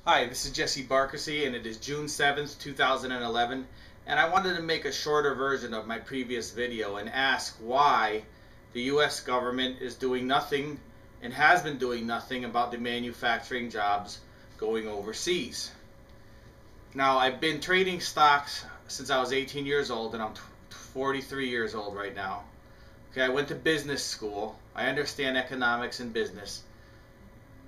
Hi, this is Jesse Barkesy, and it is June 7th, 2011, and I wanted to make a shorter version of my previous video and ask why the U.S. government is doing nothing and has been doing nothing about the manufacturing jobs going overseas. Now, I've been trading stocks since I was 18 years old, and I'm 43 years old right now. Okay, I went to business school. I understand economics and business.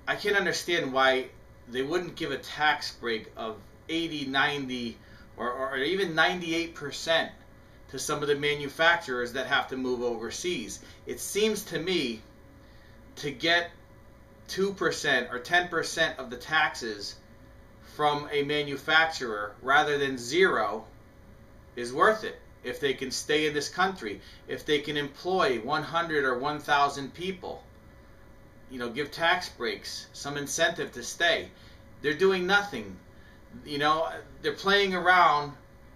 I can't understand why they wouldn't give a tax break of 80, 90, or even 98% to some of the manufacturers that have to move overseas. It seems to me to get 2% or 10% of the taxes from a manufacturer rather than zero is worth it if they can stay in this country, if they can employ 100 or 1,000 people. Give tax breaks, some incentive to stay. They're doing nothing. They're playing around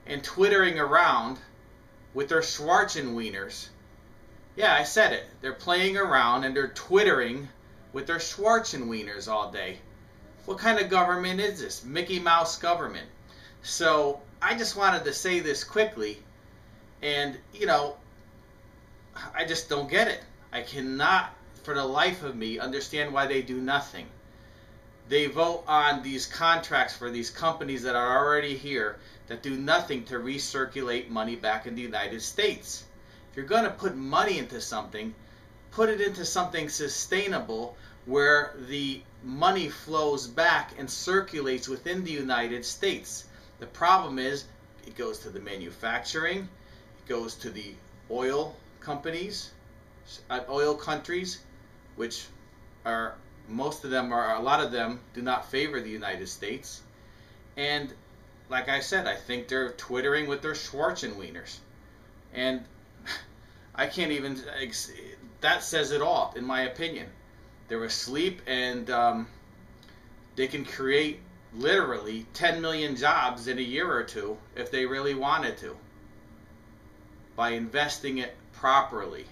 and twittering around with their Schwarzenweiners. Yeah, I said it. They're playing around and they're twittering with their Schwarzenweiners all day. What kind of government is this? Mickey Mouse government. So I just wanted to say this quickly, and I just don't get it. I cannot for the life of me understand why they do nothing. They vote on these contracts for these companies that are already here that do nothing to recirculate money back in the United States. If you're going to put money into something, put it into something sustainable where the money flows back and circulates within the United States. The problem is it goes to the manufacturing, it goes to the oil companies, oil countries, which are a lot of them do not favor the United States. And like I said, I think they're twittering with their Schwarzenweiners. And I can't even, that says it all, in my opinion. They're asleep, and they can create literally 10 million jobs in a year or two if they really wanted to, by investing it properly.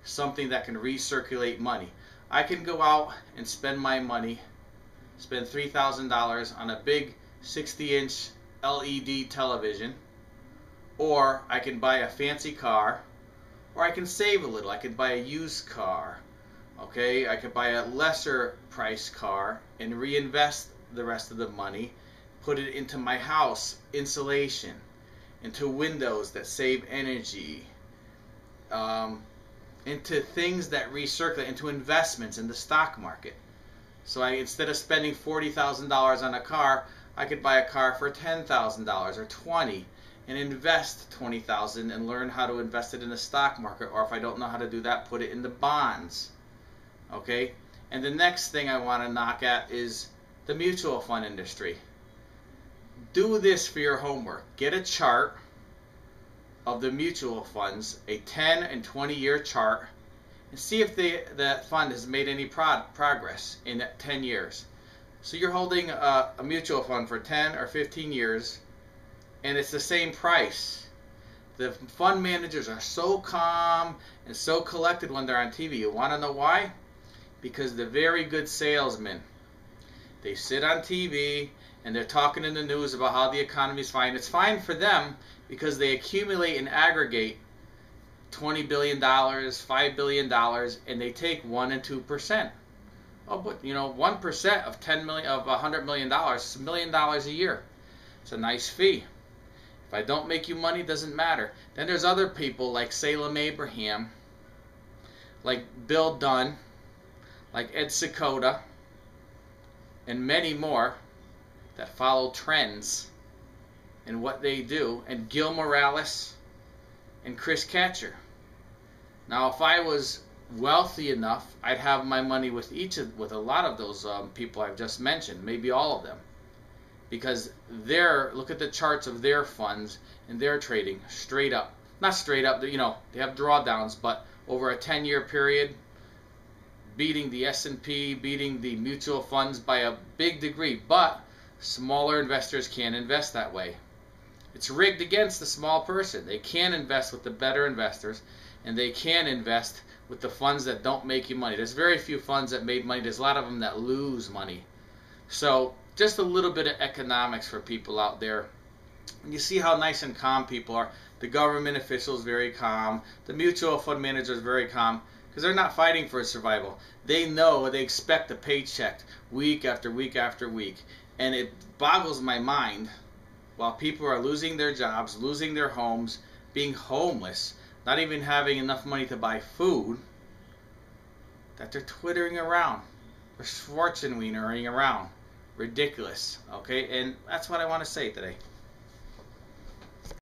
Something that can recirculate money. I can go out and spend my money, spend $3,000 on a big 60-inch LED television, or I can buy a fancy car, or I can save a little. I can buy a used car, okay? I could buy a lesser price car and reinvest the rest of the money, put it into my house, insulation, into windows that save energy, into things that recirculate, into investments in the stock market. So instead of spending $40,000 on a car, I could buy a car for $10,000 or $20,000 and invest $20,000 and learn how to invest it in the stock market. Or if I don't know how to do that, put it in the bonds. Okay? And the next thing I want to knock at is the mutual fund industry. Do this for your homework. Get a chart of the mutual funds, a 10 and 20 year chart, and see if that fund has made any progress in 10 years. So you're holding a mutual fund for 10 or 15 years, and it's the same price. The fund managers are so calm and so collected when they're on TV. You want to know why? Because the very good salesmen, they sit on TV and they're talking in the news about how the economy's fine. It's fine for them because they accumulate and aggregate $20 billion, $5 billion, and they take 1 and 2%. Oh, but 1% of $100 million is $1 million a year. It's a nice fee. If I don't make you money, it doesn't matter. Then there's other people like Salem Abraham, like Bill Dunn, like Ed Seykota, and many more that follow trends in what they do, and Gil Morales and Chris Catcher. Now, if I was wealthy enough, I'd have my money with a lot of those people I've just mentioned, maybe all of them, because look at the charts of their funds and their trading straight up. Not straight up, they have drawdowns, but over a 10-year period, beating the S&P, beating the mutual funds by a big degree. But smaller investors can't invest that way. It's rigged against the small person. They can invest with the better investors, and they can invest with the funds that don't make you money. There's very few funds that made money. There's a lot of them that lose money. So just a little bit of economics for people out there. And you see how nice and calm people are. The government officials very calm. The mutual fund managers very calm, because they're not fighting for survival. They know they expect a paycheck week after week after week. And it boggles my mind, while people are losing their jobs, losing their homes, being homeless, not even having enough money to buy food, that they're twittering around. They're Schwarzenweinering around. Ridiculous. Okay? And that's what I want to say today.